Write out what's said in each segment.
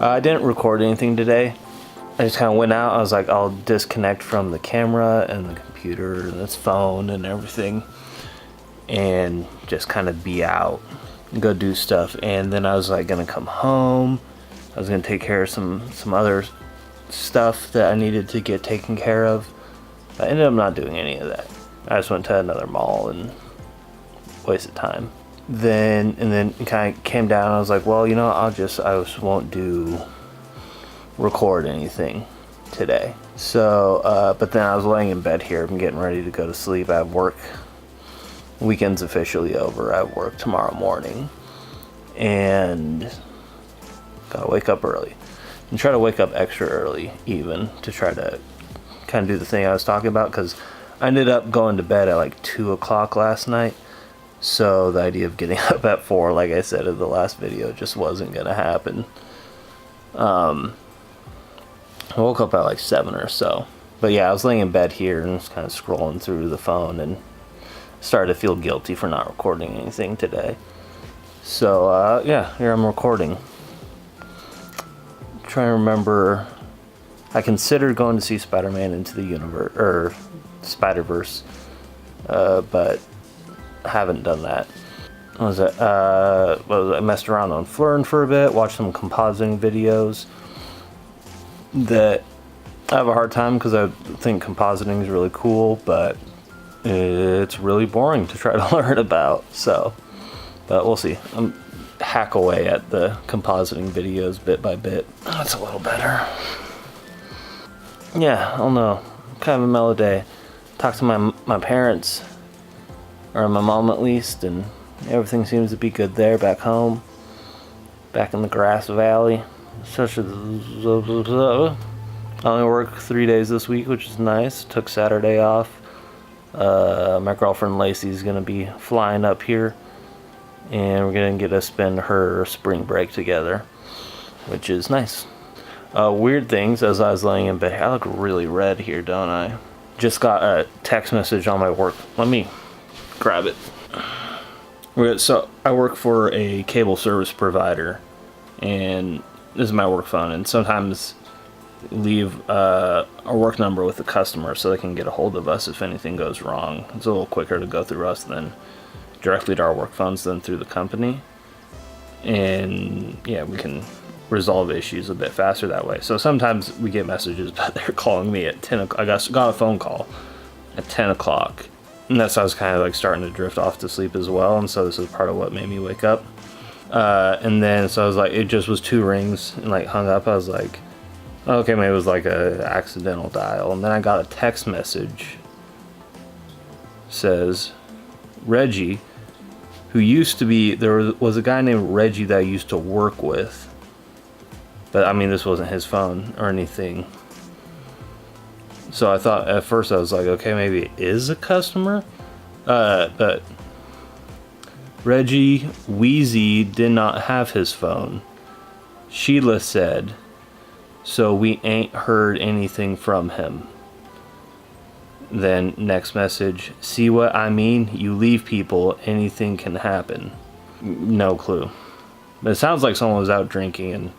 I didn't record anything today. I just kind of went out. I was like, I'll disconnect from the camera and the computer and this phone and everything, and just kind of be out and go do stuff. And then I was like gonna come home. I was gonna take care of some other stuff that I needed to get taken care of. I ended up not doing any of that. I just went to another mall and wasted time. Then it kind of came down. I was like, well, I just won't record anything today. So, but then I was laying in bed here. I'm getting ready to go to sleep. I have work. Weekend's officially over. I have work tomorrow morning, and gotta wake up early and try to wake up extra early, even to try to kind of do the thing I was talking about, because I ended up going to bed at like 2 o'clock last night. So the idea of getting up at 4, like I said in the last video, just wasn't gonna happen. I woke up at like 7 or so. But yeah, I was laying in bed here and just kind of scrolling through the phone and started to feel guilty for not recording anything today. So yeah, here I'm recording. Trying to remember, I considered going to see Spider-Man Into the Universe, or Spider-Verse, but haven't done that. I messed around on Flurn for a bit, watched some compositing videos that I have a hard time because I think compositing is really cool, but it's really boring to try to learn about. So, but we'll see. I'm hack away at the compositing videos bit by bit. That's a little better. Yeah, I don't know. Kind of a mellow day. Talked to my parents, or my mom at least, and everything seems to be good there back home. Back in the Grass Valley. I only work 3 days this week, which is nice. Took Saturday off. My girlfriend Lacey's gonna be flying up here, and we're gonna get to spend her spring break together, which is nice. Weird things, as I was laying in bed, I look really red here, don't I? Just got a text message on my work. Let me grab it. So I work for a cable service provider, and this is my work phone, and sometimes leave our work number with the customer so they can get a hold of us if anything goes wrong. It's a little quicker to go through us than directly to our work phones than through the company, and yeah, we can resolve issues a bit faster that way. So sometimes we get messages, but they're calling me at 10 o'clock. I got a phone call at 10 o'clock, and that's how I was kind of like starting to drift off to sleep as well, and so this is part of what made me wake up. And then so I was like, it just was 2 rings and like hung up. I was like, okay, maybe it was like a accidental dial. And then I got a text message, says Reggie, who used to be, there was a guy named Reggie that I used to work with, but I mean, this wasn't his phone or anything. So I thought at first, I was like, okay, maybe it is a customer. But Reggie Wheezy did not have his phone, Sheila said, so we ain't heard anything from him. Then next message, see what I mean? You leave people, anything can happen. No clue. But it sounds like someone was out drinking and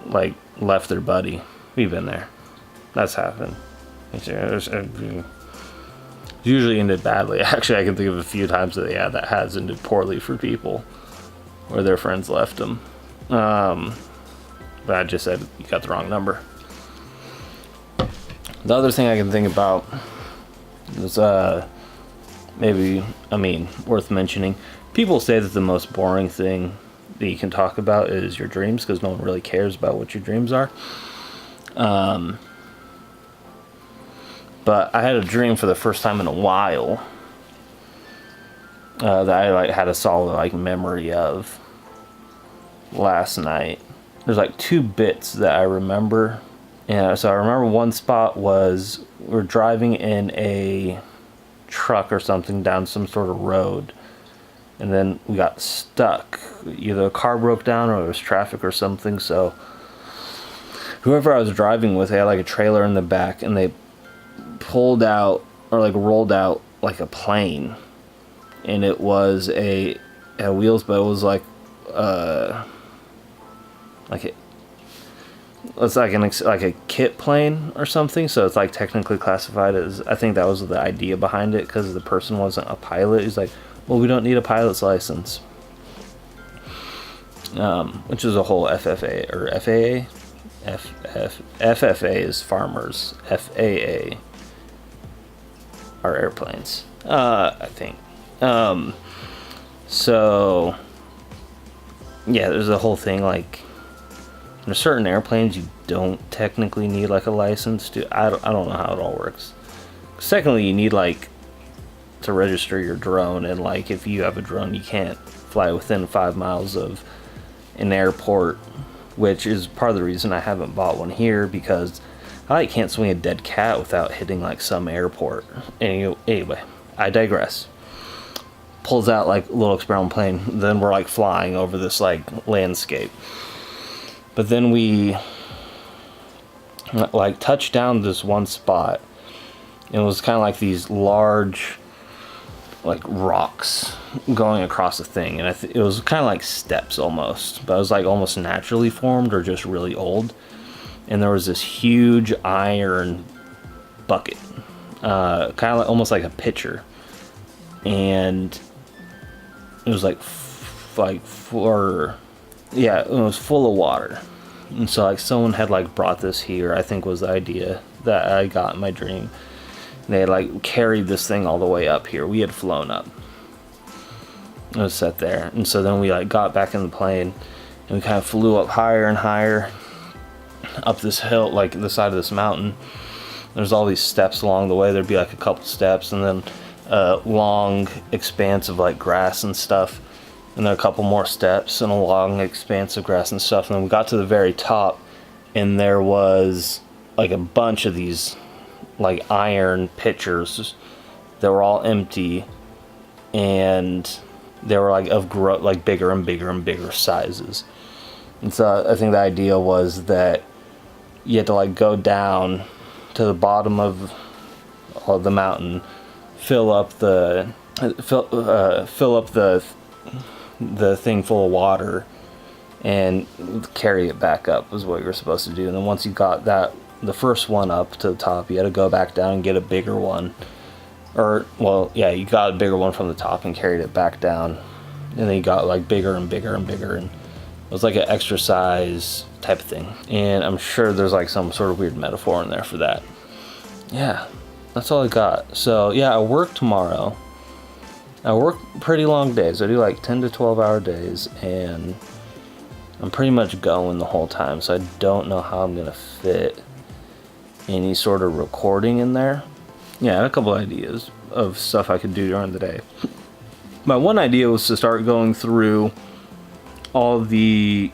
like left their buddy. We've been there. That's happened. It's usually ended badly. Actually, I can think of a few times that that has ended poorly for people where their friends left them. But I just said you got the wrong number. The other thing I can think about is worth mentioning. People say that the most boring thing that you can talk about is your dreams, because no one really cares about what your dreams are. But I had a dream for the first time in a while that I had a solid memory of last night. There's 2 bits that I remember. And so I remember one spot was we're driving in a truck or something down some sort of road, and then we got stuck. Either a car broke down or there was traffic or something. So whoever I was driving with, they had a trailer in the back, and they pulled out or rolled out a plane, and it was it had wheels, but it was it's like like a kit plane or something, so it's like technically classified as, I think that was the idea behind it, because the person wasn't a pilot. He's like, well, we don't need a pilot's license, which is a whole FFA or FAA. FFA is farmers, FAA are airplanes, I think. So yeah, there's a whole thing, like there's certain airplanes you don't technically need like a license to. I don't know how it all works. Secondly, you need like to register your drone, and like if you have a drone, you can't fly within 5 miles of an airport, which is part of the reason I haven't bought one here, because I like can't swing a dead cat without hitting like some airport. Anyway, I digress. Pulls out like a little experimental plane, then we're like flying over this like landscape. But then we like touched down this one spot, and it was kind of like these large like rocks going across the thing, and it was kind of like steps almost, but it was like almost naturally formed or just really old. And there was this huge iron bucket, kind of like, almost like a pitcher, and it was it was full of water. And so like someone had like brought this here, I think was the idea that I got in my dream. They had like carried this thing all the way up here. We had flown up. It was set there. And so then we like got back in the plane, and we kind of flew up higher and higher up this hill, like the side of this mountain. There's all these steps along the way. There'd be like a couple steps, and then a long expanse of like grass and stuff, and then a couple more steps and a long expanse of grass and stuff. And then we got to the very top, and there was like a bunch of these like iron pitchers that were all empty, and they were like like bigger and bigger and bigger sizes. And so I think the idea was that you had to like go down to the bottom of the mountain, fill up the thing full of water, and carry it back up was what you were supposed to do. And then once you got the first one up to the top, you had to go back down and get a bigger one. Or, well, yeah, you got a bigger one from the top and carried it back down. And then you got like bigger and bigger and bigger, and it was like an exercise type of thing. And I'm sure there's like some sort of weird metaphor in there for that. Yeah, that's all I got. So yeah, I work tomorrow. I work pretty long days. I do like 10 to 12 hour days, and I'm pretty much going the whole time. So I don't know how I'm gonna fit any sort of recording in there. Yeah, I had a couple ideas of stuff I could do during the day. My one idea was to start going through all the,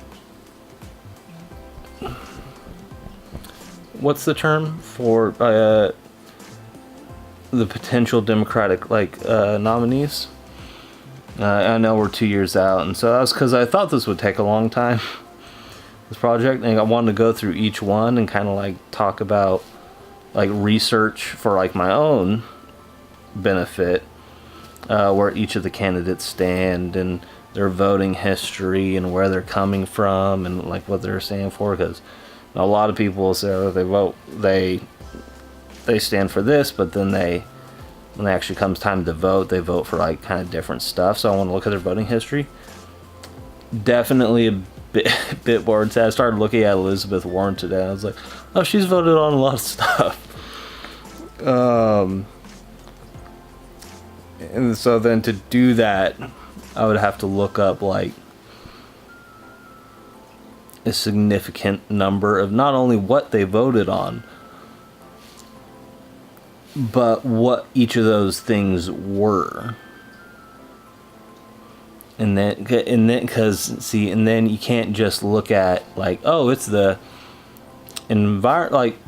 what's the term for the potential Democratic nominees. I know we're 2 years out, and so that was because I thought this would take a long time, this project, and I wanted to go through each one and kind of like talk about like research for like my own benefit, where each of the candidates stand and their voting history and where they're coming from and like what they're standing for. Because a lot of people say they stand for this, but then when it actually comes time to vote, they vote for like kind of different stuff. So I want to look at their voting history. Definitely a bit bored. I started looking at Elizabeth Warren today. I was like, oh, she's voted on a lot of stuff. And so then to do that, I would have to look up like a significant number of not only what they voted on, but what each of those things were. And then you can't just look at like, oh, it's the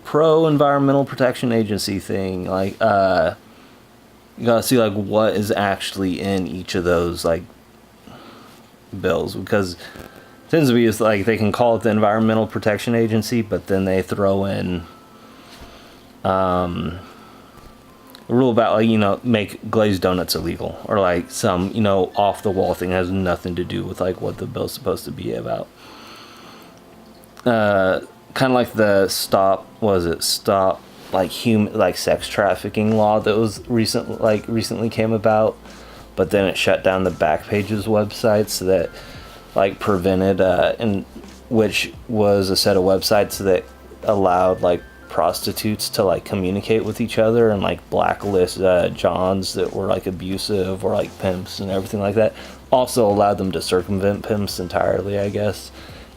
pro environmental protection agency thing. Like, you gotta see like what is actually in each of those like bills, because it tends to be just like they can call it the Environmental Protection Agency, but then they throw in a rule about like, make glazed donuts illegal, or like some off the wall thing that has nothing to do with like what the bill's supposed to be about. kind of like the stop like human like sex trafficking law that was recently came about, but then it shut down the Backpages website, so that like prevented and which was a set of websites that allowed like prostitutes to like communicate with each other and like blacklist johns that were like abusive or like pimps and everything like that. Also allowed them to circumvent pimps entirely, I guess,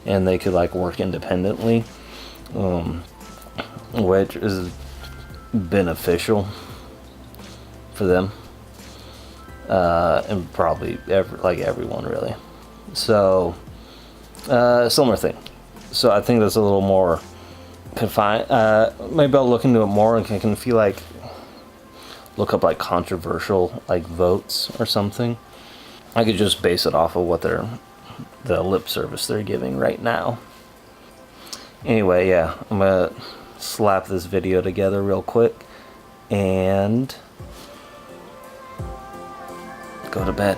and they could like work independently, which is beneficial for them, and probably everyone really. So similar thing. So I think that's a little more confined. Maybe I'll look into it more and can feel like look up like controversial like votes or something. I could just base it off of what the lip service they're giving right now. Anyway, yeah, I'm gonna slap this video together real quick and go to bed.